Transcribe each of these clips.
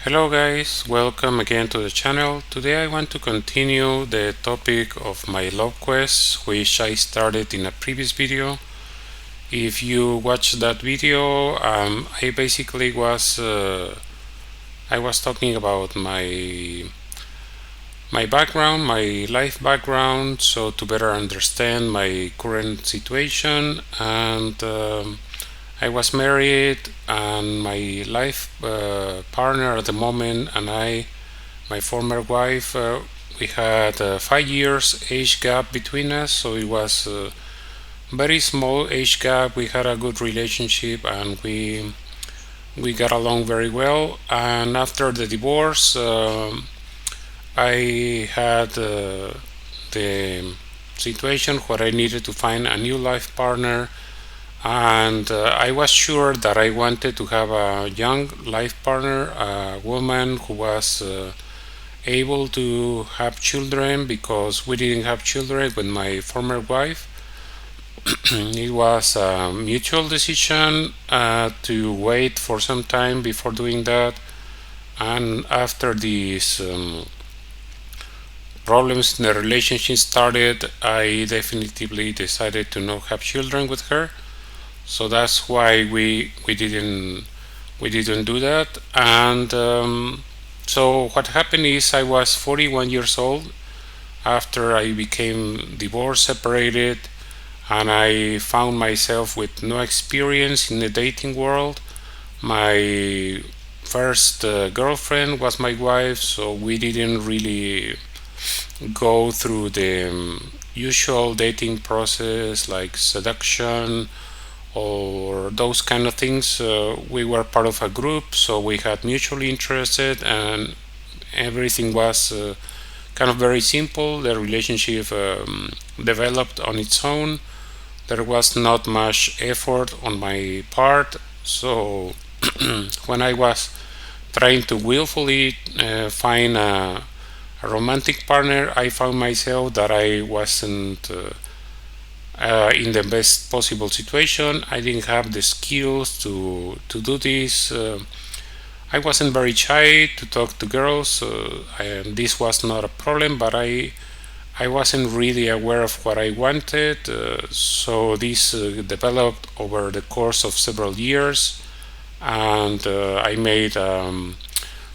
Hello guys, welcome again to the channel. Today I want to continue the topic of my love quest, which I started in a previous video. If you watched that video, I basically was talking about my background, my life background, so to better understand my current situation. And I was married, and my life partner at the moment and my former wife, we had 5 years age gap between us, so it was a very small age gap. We had a good relationship, and we got along very well. And after the divorce, I had the situation where I needed to find a new life partner, and I was sure that I wanted to have a young life partner, a woman who was able to have children, because we didn't have children with my former wife. It was a mutual decision to wait for some time before doing that, and after these problems in the relationship started, I definitively decided to not have children with her. So that's why we didn't do that. And so what happened is, I was 41 years old after I became divorced, separated, and I found myself with no experience in the dating world. My first girlfriend was my wife, so we didn't really go through the usual dating process like seduction or those kind of things. We were part of a group, so we had mutually interested, and everything was kind of very simple. The relationship developed on its own. There was not much effort on my part, so when I was trying to willfully find a romantic partner, I found myself that I wasn't in the best possible situation. I didn't have the skills to do this. I wasn't very shy to talk to girls, and this was not a problem, but I wasn't really aware of what I wanted, so this developed over the course of several years, and I made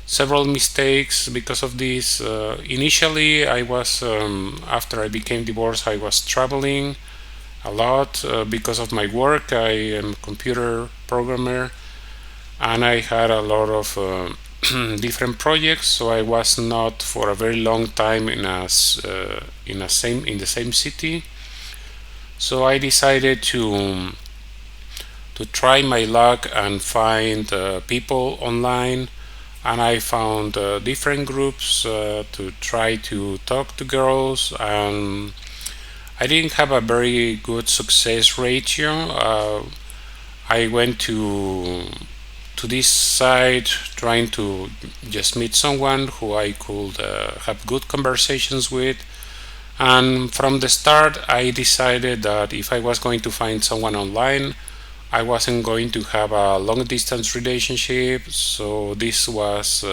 several mistakes because of this. Initially, I was after I became divorced, I was traveling a lot because of my work. I am a computer programmer, and I had a lot of different projects, so I was not for a very long time in the same city. So I decided to try my luck and find people online, and I found different groups to try to talk to girls, and I didn't have a very good success ratio. I went to this site trying to just meet someone who I could have good conversations with, and from the start I decided that if I was going to find someone online, I wasn't going to have a long distance relationship. So this was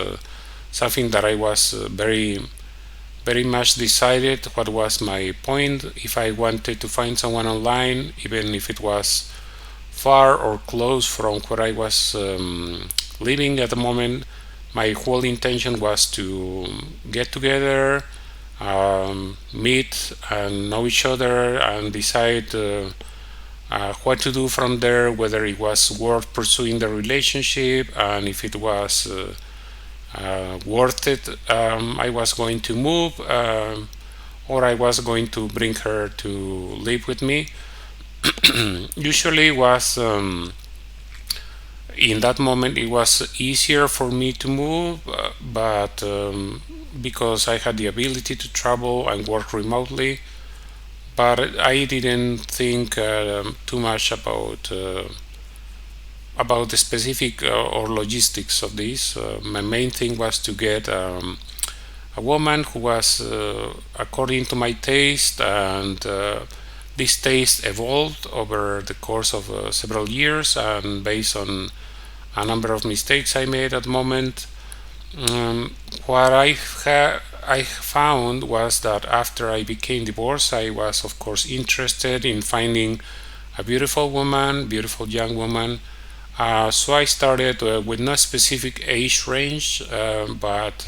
something that I was very much decided what was my point. If I wanted to find someone online, even if it was far or close from where I was living at the moment, my whole intention was to get together, meet and know each other, and decide what to do from there, whether it was worth pursuing the relationship, and if it was worth it, I was going to move, or I was going to bring her to live with me. Usually was in that moment it was easier for me to move, but because I had the ability to travel and work remotely, but I didn't think too much about the specific or logistics of this. My main thing was to get a woman who was according to my taste, and this taste evolved over the course of several years, and based on a number of mistakes I made at the moment, Um, what I found was that after I became divorced, I was of course interested in finding a beautiful woman, beautiful young woman. So I started with no specific age range, but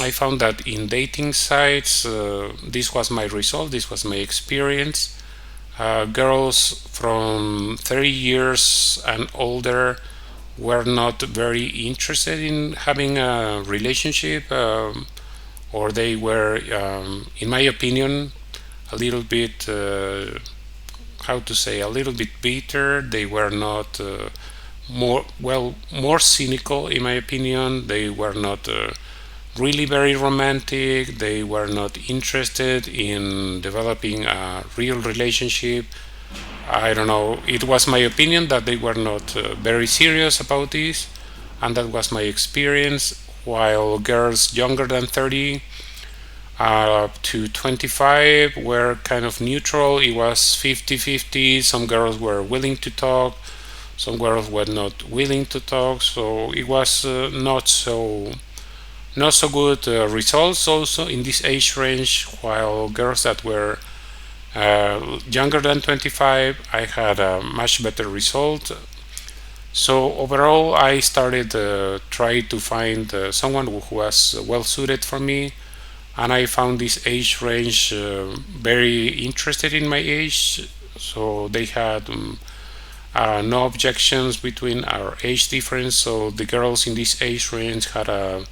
I found that in dating sites, this was my result, this was my experience. Girls from 30 years and older were not very interested in having a relationship, or they were, in my opinion, a little bit, how to say, a little bit bitter. They were not more cynical, in my opinion. They were not really very romantic. They were not interested in developing a real relationship. I don't know. It was my opinion that they were not very serious about this, and that was my experience. While girls younger than 30 up to 25 were kind of neutral. It was 50-50. Some girls were willing to talk, some girls were not willing to talk. So it was not so good results also in this age range. While girls that were younger than 25, I had a much better result. So overall, I started trying to find someone who was well suited for me, and I found this age range very interested in my age. So they had no objections between our age difference. So the girls in this age range had an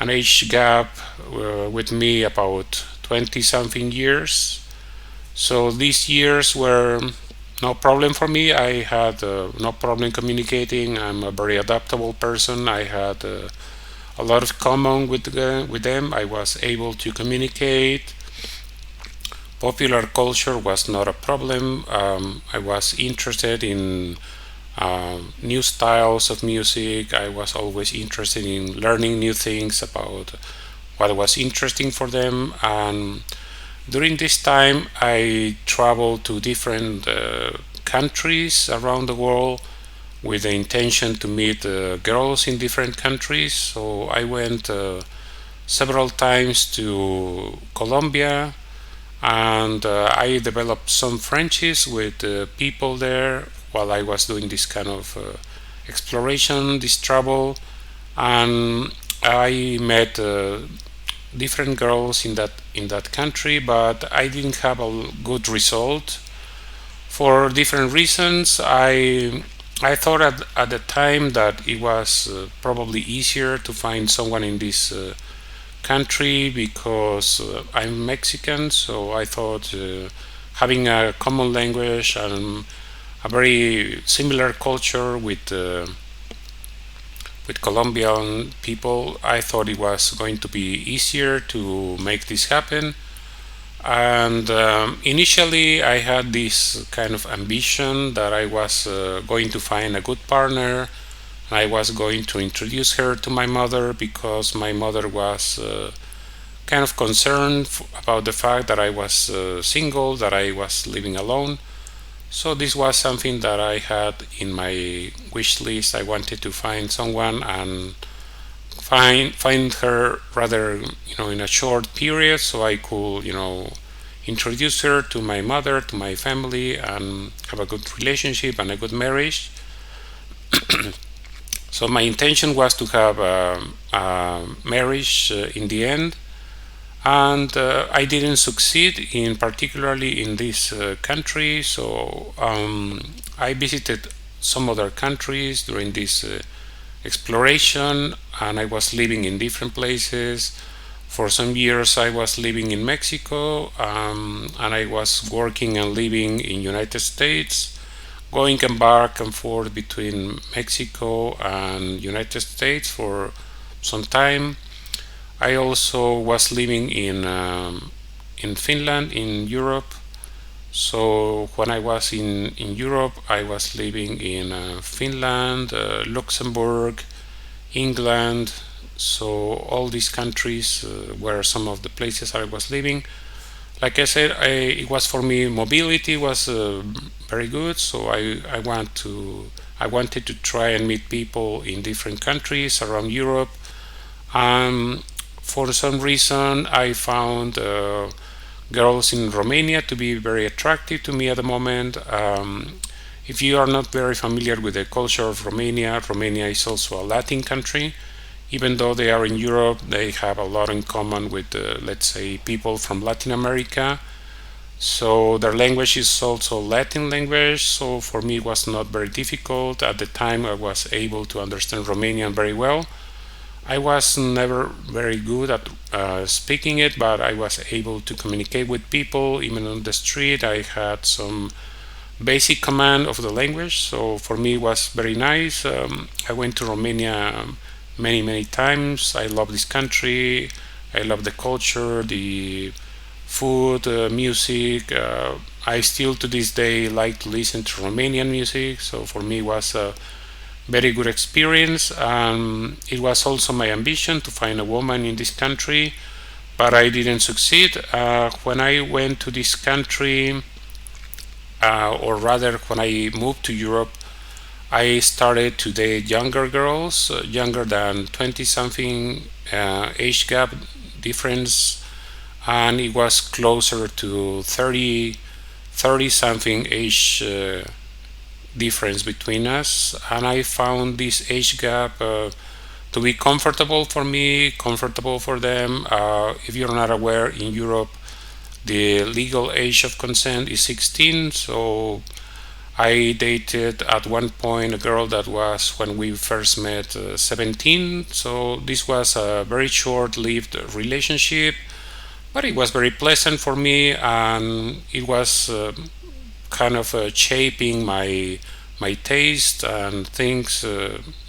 age gap with me about 20 something years. So these years were no problem for me. I had no problem communicating. I'm a very adaptable person. I had a lot of common with them. I was able to communicate. Popular culture was not a problem. I was interested in new styles of music. I was always interested in learning new things about what was interesting for them. And during this time, I traveled to different countries around the world with the intention to meet girls in different countries. So I went several times to Colombia, and I developed some friendships with people there while I was doing this kind of exploration, this travel, and I met different girls in that country, but I didn't have a good result for different reasons. I thought at the time that it was probably easier to find someone in this country because I'm Mexican, so I thought having a common language and a very similar culture with Colombian people, I thought it was going to be easier to make this happen. And initially, I had this kind of ambition that I was going to find a good partner. I was going to introduce her to my mother because my mother was kind of concerned about the fact that I was single, that I was living alone. So this was something that I had in my wish list. I wanted to find someone and find her rather, in a short period, so I could, introduce her to my mother, to my family, and have a good relationship and a good marriage. So my intention was to have a marriage in the end, and I didn't succeed in particularly in this country. So I visited some other countries during this exploration, and I was living in different places. For some years, I was living in Mexico, and I was working and living in United States, going and back and forth between Mexico and United States for some time. I also was living in Finland, in Europe. So when I was in Europe, I was living in Finland, Luxembourg, England. So all these countries were some of the places I was living. Like I said, it was for me, mobility was very good. So I wanted to try and meet people in different countries around Europe. Um, for some reason, I found girls in Romania to be very attractive to me at the moment. If you are not very familiar with the culture of Romania, Romania is also a Latin country. Even though they are in Europe, they have a lot in common with, let's say, people from Latin America. So their language is also Latin language. So for me, it was not very difficult. At the time, I was able to understand Romanian very well. I was never very good at speaking it, but I was able to communicate with people. Even on the street, I had some basic command of the language. So for me, it was very nice. I went to Romania many, many times. I love this country. I love the culture, the food, music. I still to this day like to listen to Romanian music. So for me, it was a very good experience. It was also my ambition to find a woman in this country, but I didn't succeed. When I went to this country, or rather, when I moved to Europe, I started to date younger girls, younger than 20 something, age gap difference, and it was closer to 30 something age difference between us. And I found this age gap to be comfortable for me, comfortable for them. If you're not aware, in Europe, the legal age of consent is 16, so I dated at one point a girl that was, when we first met, 17. So this was a very short-lived relationship, but it was very pleasant for me, and it was kind of shaping my taste and things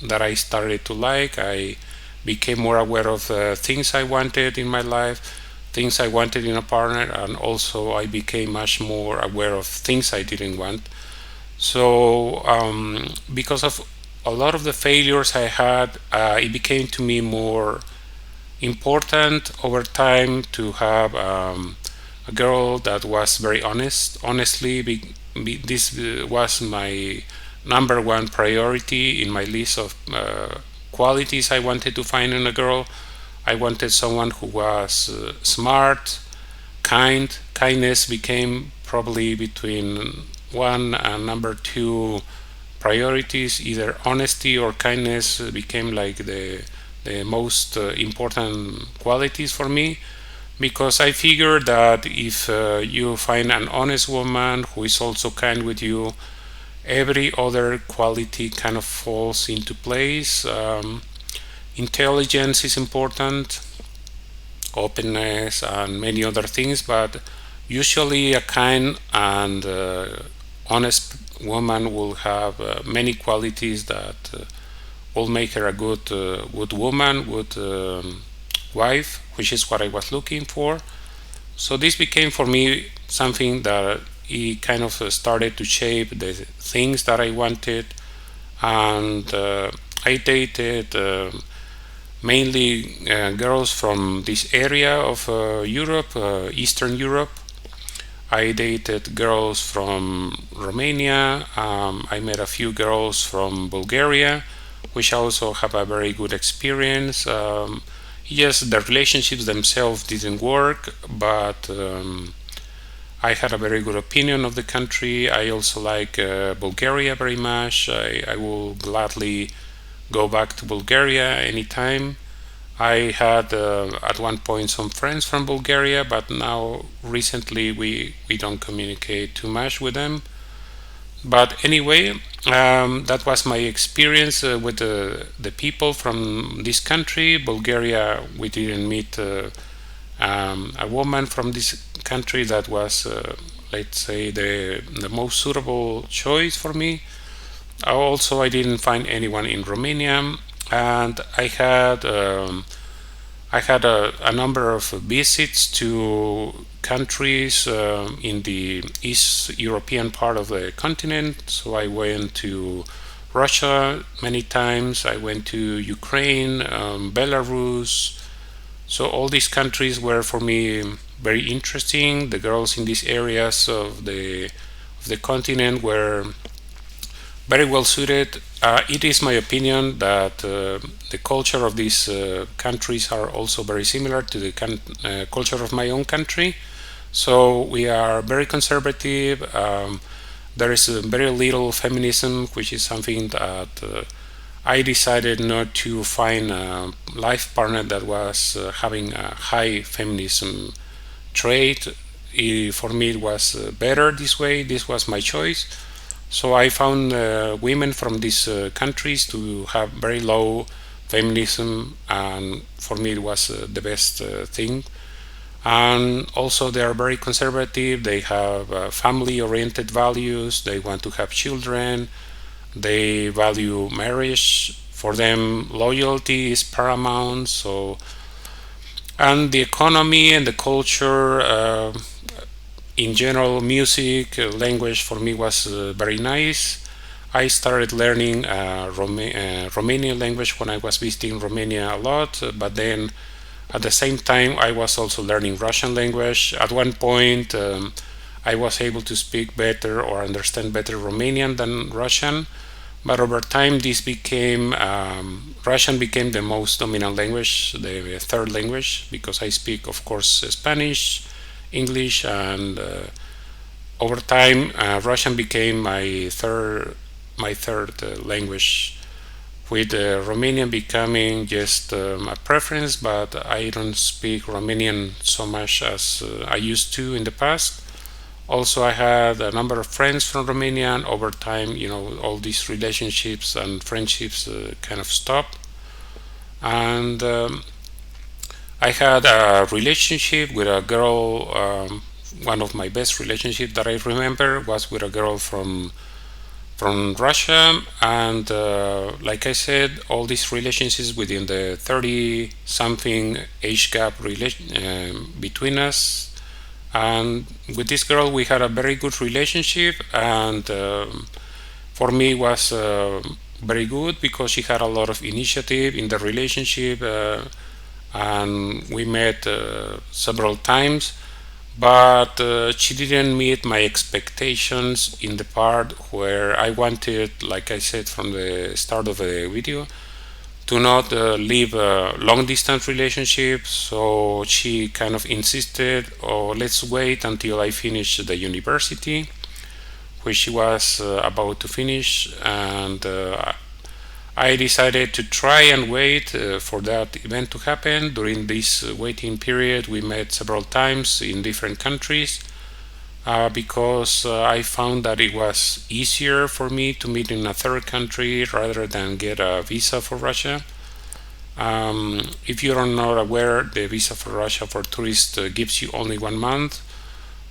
that I started to like. I became more aware of things I wanted in my life, things I wanted in a partner, and also I became much more aware of things I didn't want. So, because of a lot of the failures I had, it became to me more important over time to have a girl that was very honest. Honestly, this was my number one priority in my list of qualities I wanted to find in a girl. I wanted someone who was smart, kind. Kindness became probably between one and number two priorities. Either honesty or kindness became like the most important qualities for me, because I figured that if you find an honest woman who is also kind with you, every other quality kind of falls into place. Intelligence is important, openness, and many other things, but usually a kind and honest woman will have many qualities that will make her a good woman, good wife, which is what I was looking for. So this became for me something that it kind of started to shape the things that I wanted, and I dated mainly girls from this area of Europe, Eastern Europe. I dated girls from Romania. I met a few girls from Bulgaria, which also have a very good experience. Yes, the relationships themselves didn't work, but I had a very good opinion of the country. I also like Bulgaria very much. I will gladly go back to Bulgaria anytime. I had at one point some friends from Bulgaria, but now recently we don't communicate too much with them. But anyway, that was my experience with the people from this country. Bulgaria, we didn't meet a woman from this country that was, let's say, the most suitable choice for me. Also, I didn't find anyone in Romania, and I had a number of visits to countries in the East European part of the continent. So I went to Russia many times. I went to Ukraine, Belarus. So all these countries were for me very interesting. The girls in these areas of the continent were very well suited. It is my opinion that the culture of these countries are also very similar to the culture of my own country. So we are very conservative. There is very little feminism, which is something that I decided not to find a life partner that was having a high feminism trait. For me, it was better this way. This was my choice. So I found women from these countries to have very low feminism, and for me, it was the best thing. And also, they are very conservative. They have family-oriented values. They want to have children. They value marriage. For them, loyalty is paramount. So, and the economy and the culture, in general, music, language for me was very nice. I started learning Romanian language when I was visiting Romania a lot, but then at the same time I was also learning Russian language. At one point, I was able to speak better or understand better Romanian than Russian, but over time this became Russian became the most dominant language, the third language, because I speak, of course, Spanish, English, and over time Russian became my third language, with Romanian becoming just a preference, but I don't speak Romanian so much as I used to in the past. Also, I had a number of friends from Romania, and over time, all these relationships and friendships kind of stopped. And I had a relationship with a girl. One of my best relationships that I remember was with a girl from Russia, and like I said, all these relationships within the 30 something age gap between us. And with this girl we had a very good relationship, and for me it was very good because she had a lot of initiative in the relationship, and we met several times, but she didn't meet my expectations in the part where I wanted, like I said from the start of the video, to not live a long distance relationship. So she kind of insisted, oh, let's wait until I finish the university, which she was about to finish, and I decided to try and wait for that event to happen. During this waiting period, we met several times in different countries, because I found that it was easier for me to meet in a third country rather than get a visa for Russia. If you're not aware, the visa for Russia for tourists gives you only 1 month.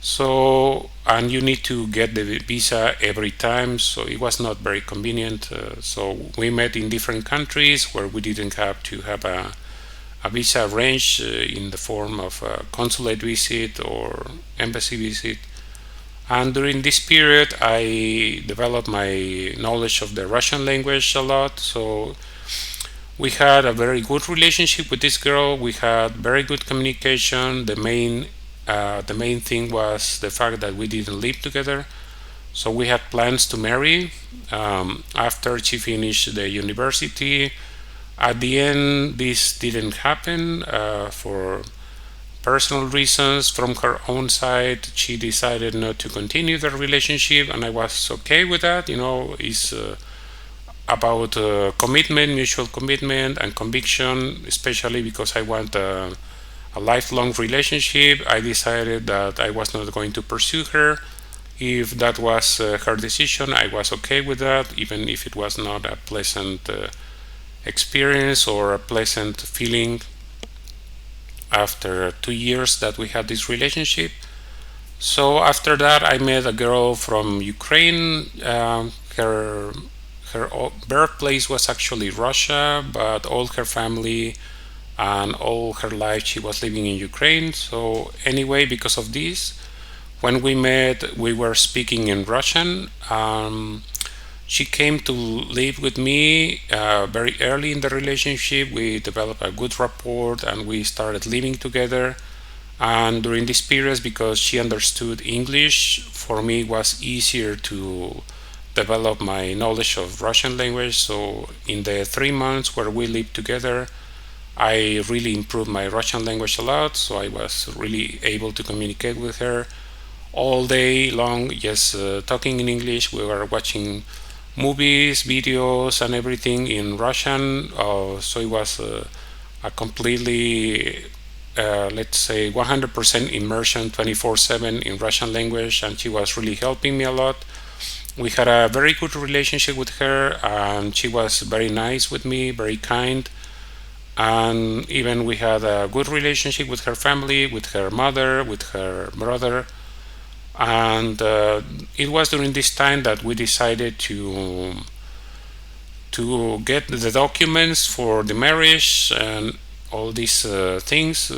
So, and you need to get the visa every time, so it was not very convenient. So we met in different countries where we didn't have to have a visa arranged in the form of a consulate visit or embassy visit. And during this period, I developed my knowledge of the Russian language a lot. So we had a very good relationship with this girl. We had very good communication. The main thing was the fact that we didn't live together. So we had plans to marry after she finished the university. At the end, this didn't happen for personal reasons. From her own side, she decided not to continue the relationship, and I was okay with that. It's about commitment, mutual commitment, and conviction, especially because I want a lifelong relationship. I decided that I was not going to pursue her. If that was her decision, I was okay with that, even if it was not a pleasant experience or a pleasant feeling after 2 years that we had this relationship. So after that, I met a girl from Ukraine. Her birthplace was actually Russia, but all her family and all her life she was living in Ukraine. So anyway, because of this, when we met, we were speaking in Russian. She came to live with me very early in the relationship. We developed a good rapport and we started living together. And during this period, because she understood English, for me it was easier to develop my knowledge of Russian language. So in the 3 months where we lived together, I really improved my Russian language a lot. So I was really able to communicate with her all day long, just talking in English. We were watching movies, videos, and everything in Russian. So it was a completely, let's say, 100% immersion 24/7 in Russian language, and she was really helping me a lot. We had a very good relationship with her, and she was very nice with me, very kind. And even we had a good relationship with her family, with her mother, with her brother. And it was during this time that we decided to get the documents for the marriage and all these things.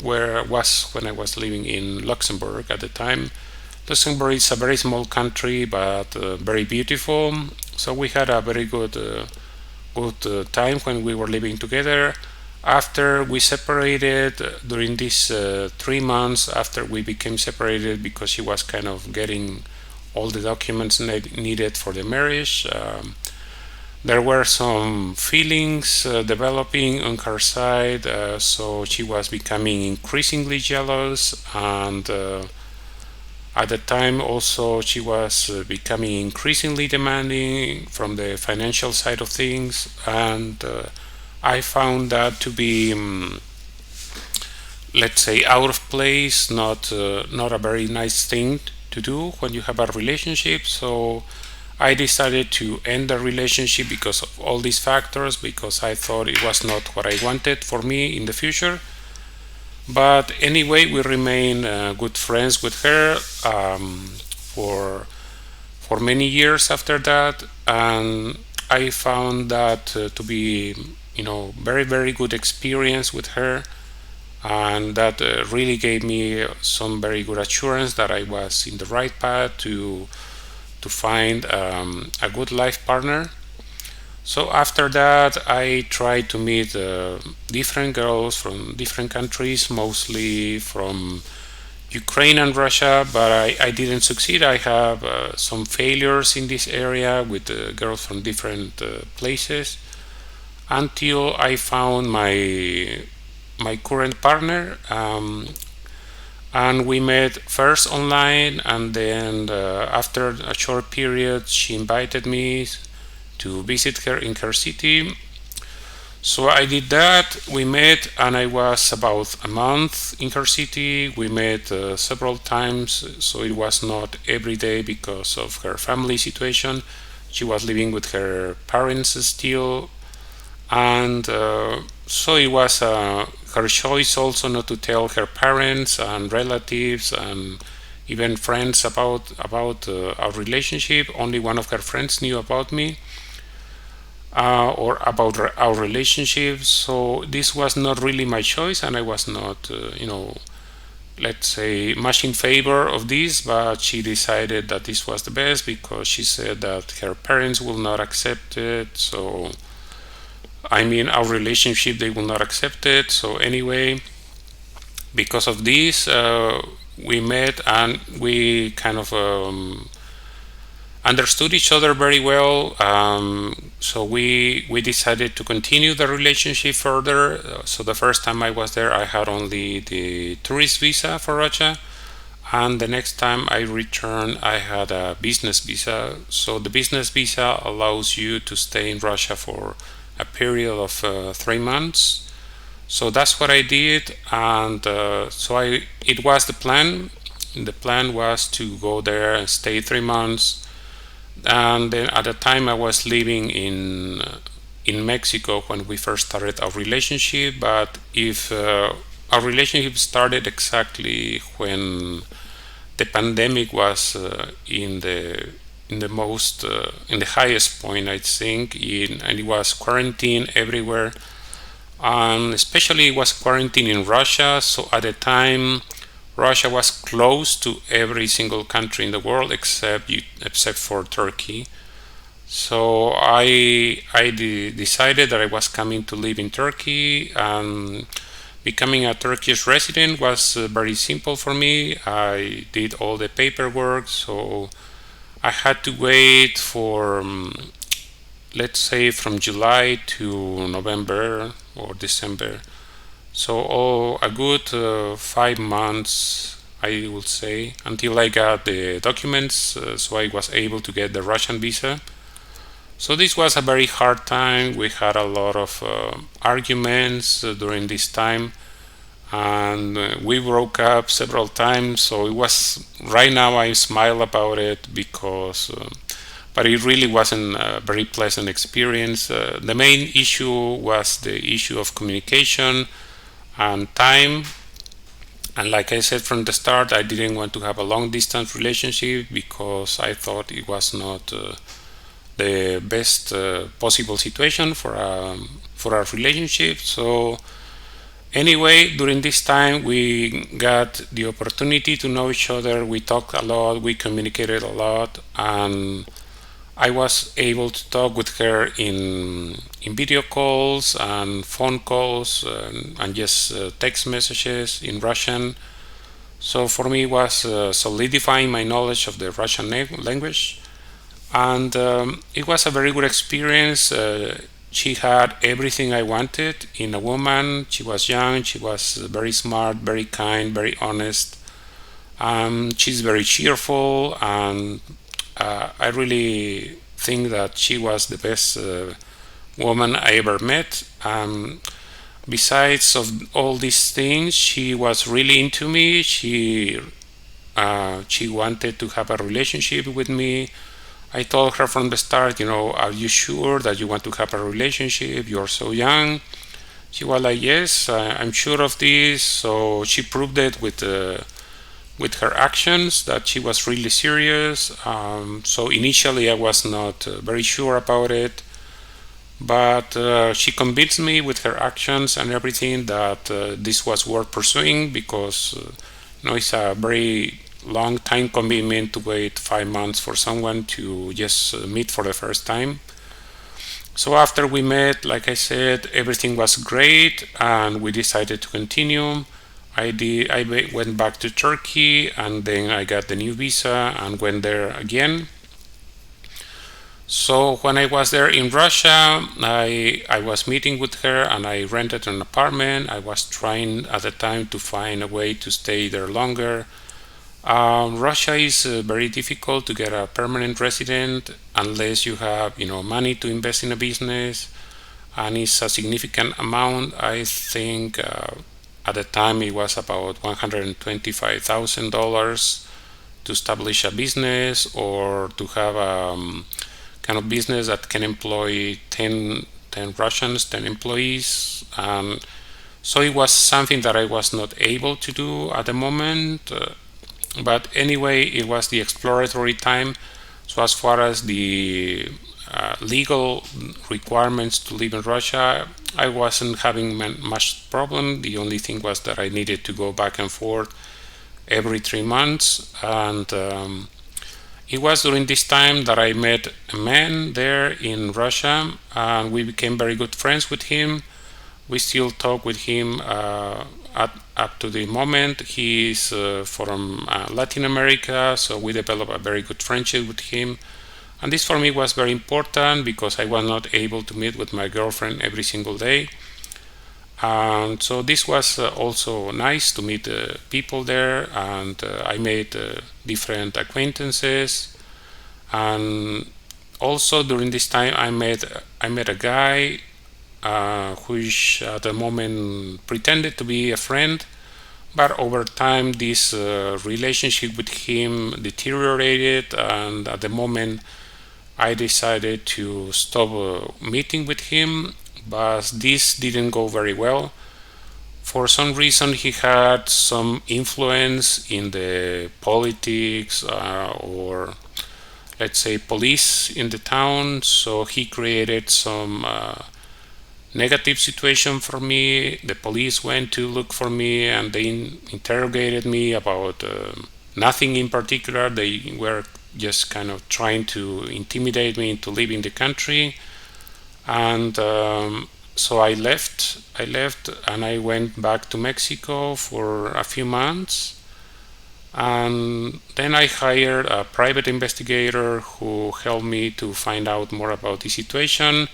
Where was when I was living in Luxembourg at the time. Luxembourg is a very small country, but very beautiful. So we had a very good time when we were living together. After we separated, during these 3 months after we became separated, because she was kind of getting all the documents needed for the marriage, there were some feelings developing on her side. So she was becoming increasingly jealous, and at the time also she was becoming increasingly demanding from the financial side of things. And I found that to be, let's say, out of place, not a very nice thing to do when you have a relationship. So I decided to end the relationship because of all these factors, because I thought it was not what I wanted for me in the future. But anyway, we remain good friends with her for many years after that, and I found that to be, very, very good experience with her, and that really gave me some very good assurance that I was in the right path to find a good life partner. So after that, I tried to meet different girls from different countries, mostly from Ukraine and Russia, but I didn't succeed. I have some failures in this area with girls from different places, until I found my current partner. And we met first online, and then after a short period, she invited me to visit her in her city. So I did that. We met, and I was about a month in her city. We met several times, so it was not every day because of her family situation. She was living with her parents still, and so it was her choice also not to tell her parents and relatives and even friends about our relationship. Only one of her friends knew about me, or about our relationship. So this was not really my choice, and I was not, let's say, much in favor of this. But she decided that this was the best, because she said that her parents will not accept it. So, I mean, our relationship, they will not accept it. So anyway, because of this, we met, and we kind of understood each other very well. So we decided to continue the relationship further. So the first time I was there, I had only the tourist visa for Russia, and the next time I returned, I had a business visa. So the business visa allows you to stay in Russia for a period of 3 months. So that's what I did, and it was the plan. The plan was to go there and stay 3 months. And then at the time I was living in Mexico when we first started our relationship. But if our relationship started exactly when the pandemic was in the most in the highest point, I think, and it was quarantine everywhere, and especially it was quarantine in Russia. So at the time, Russia was closed to every single country in the world except for Turkey. So I decided that I was coming to live in Turkey, and becoming a Turkish resident was very simple for me. I did all the paperwork, so I had to wait for, let's say, from July to November or December. So a good 5 months, I would say, until I got the documents, so I was able to get the Russian visa. So this was a very hard time. We had a lot of arguments during this time, and we broke up several times. So it was, right now I smile about it because, but it really wasn't a very pleasant experience. The main issue was the issue of communication and time. And like I said from the start, I didn't want to have a long distance relationship because I thought it was not the best possible situation for a relationship. So anyway, during this time we got the opportunity to know each other. We talked a lot, we communicated a lot, and I was able to talk with her in video calls and phone calls and just text messages in Russian. So for me it was solidifying my knowledge of the Russian language, and it was a very good experience. She had everything I wanted in a woman. She was young, she was very smart, very kind, very honest. She's very cheerful, and I really think that she was the best woman I ever met. Besides of all these things, she was really into me. She wanted to have a relationship with me. I told her from the start, are you sure that you want to have a relationship? You're so young. She was like, yes, I'm sure of this. So she proved it with her actions that she was really serious. So initially I was not very sure about it, but she convinced me with her actions and everything that this was worth pursuing, because it's a very long time commitment to wait 5 months for someone to just meet for the first time. So after we met, like I said, everything was great, and we decided to continue. I went back to Turkey, and then I got the new visa and went there again. So when I was there in Russia, I was meeting with her, and I rented an apartment. I was trying at the time to find a way to stay there longer. Russia is very difficult to get a permanent resident unless you have, money to invest in a business, and it's a significant amount. I think at the time it was about $125,000 to establish a business, or to have a kind of business that can employ 10 Russians, 10 employees. So it was something that I was not able to do at the moment. But anyway, it was the exploratory time. So as far as the legal requirements to live in Russia, I wasn't having much problem. The only thing was that I needed to go back and forth every 3 months. And it was during this time that I met a man there in Russia, and we became very good friends with him. We still talk with him up to the moment. He's from Latin America, so we developed a very good friendship with him. And this for me was very important, because I was not able to meet with my girlfriend every single day. And so this was also nice to meet people there, and I made different acquaintances. And also during this time I met a guy which at the moment pretended to be a friend, but over time this relationship with him deteriorated, and at the moment I decided to stop meeting with him. But this didn't go very well. For some reason he had some influence in the politics, or let's say police in the town, so he created some negative situation for me. The police went to look for me, and they interrogated me about nothing in particular. They were just kind of trying to intimidate me into leaving the country. And so I left, and I went back to Mexico for a few months. And then I hired a private investigator who helped me to find out more about the situation.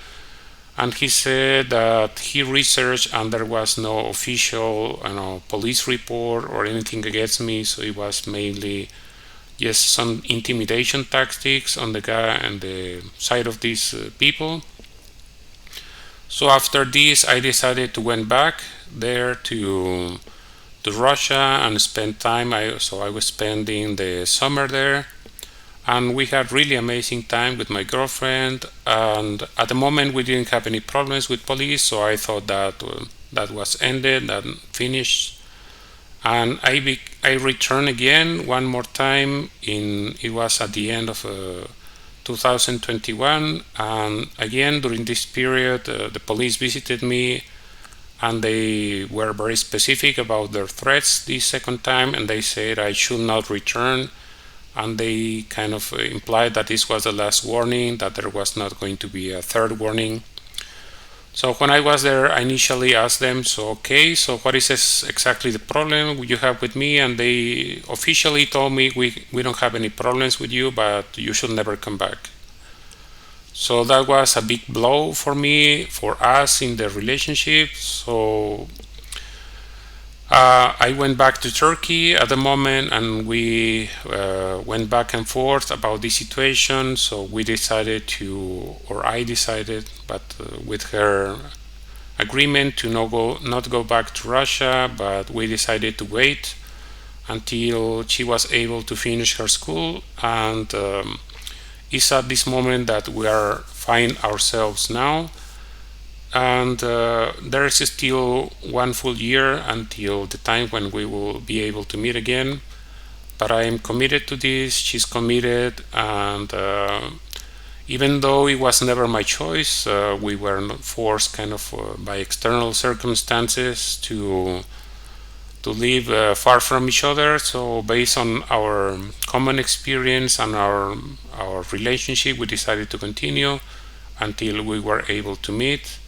And he said that he researched and there was no official police report or anything against me, so it was mainly just some intimidation tactics on the guy and the side of these people. So after this, I decided to went back there to Russia and spend time. So I was spending the summer there, and we had really amazing time with my girlfriend. And at the moment, we didn't have any problems with police, so I thought that that was ended and finished. And I returned again one more time. It was at the end of 2021, and again during this period, the police visited me, and they were very specific about their threats this second time, and they said I should not return, and they kind of implied that this was the last warning, that there was not going to be a third warning. So when I was there, I initially asked them, so okay, so what is exactly the problem you have with me? And they officially told me, we don't have any problems with you, but you should never come back. So that was a big blow for me, for us in the relationship. So I went back to Turkey at the moment, and we went back and forth about the situation. So we decided to, or I decided, but with her agreement, to not go back to Russia, but we decided to wait until she was able to finish her school. And it's at this moment that we are find ourselves now. And there is still 1 full year until the time when we will be able to meet again. But I am committed to this, she's committed, and even though it was never my choice, we were not forced kind of by external circumstances to live far from each other. So based on our common experience and our relationship, we decided to continue until we were able to meet.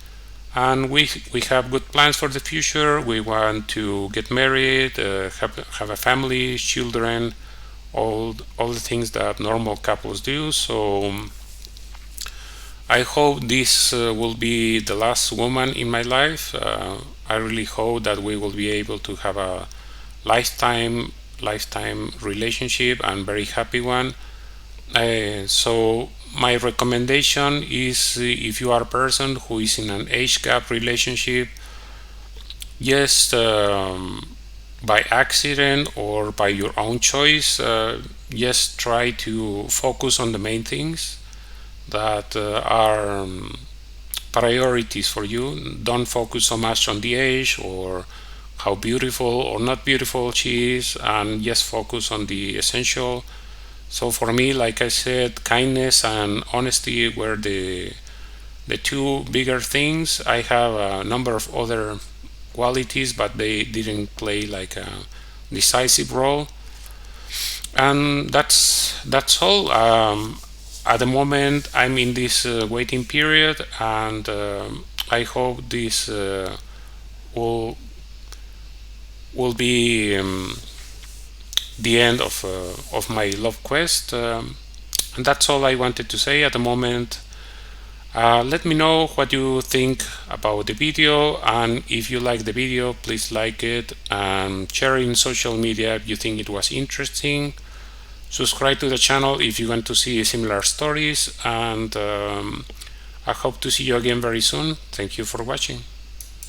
And we have good plans for the future. We want to get married, have a family, children, all the things that normal couples do. So I hope this will be the last woman in my life. I really hope that we will be able to have a lifetime relationship and very happy one. So my recommendation is, if you are a person who is in an age gap relationship, just by accident or by your own choice, just try to focus on the main things that are priorities for you. Don't focus so much on the age or how beautiful or not beautiful she is, and just focus on the essential. So for me, like I said, kindness and honesty were the two bigger things. I have a number of other qualities, but they didn't play like a decisive role. And that's all. At the moment, I'm in this waiting period, and I hope this will be the end of my love quest. And that's all I wanted to say at the moment. Let me know what you think about the video, and if you like the video, please like it and share it in social media if you think it was interesting. Subscribe to the channel if you want to see similar stories, and I hope to see you again very soon. Thank you for watching.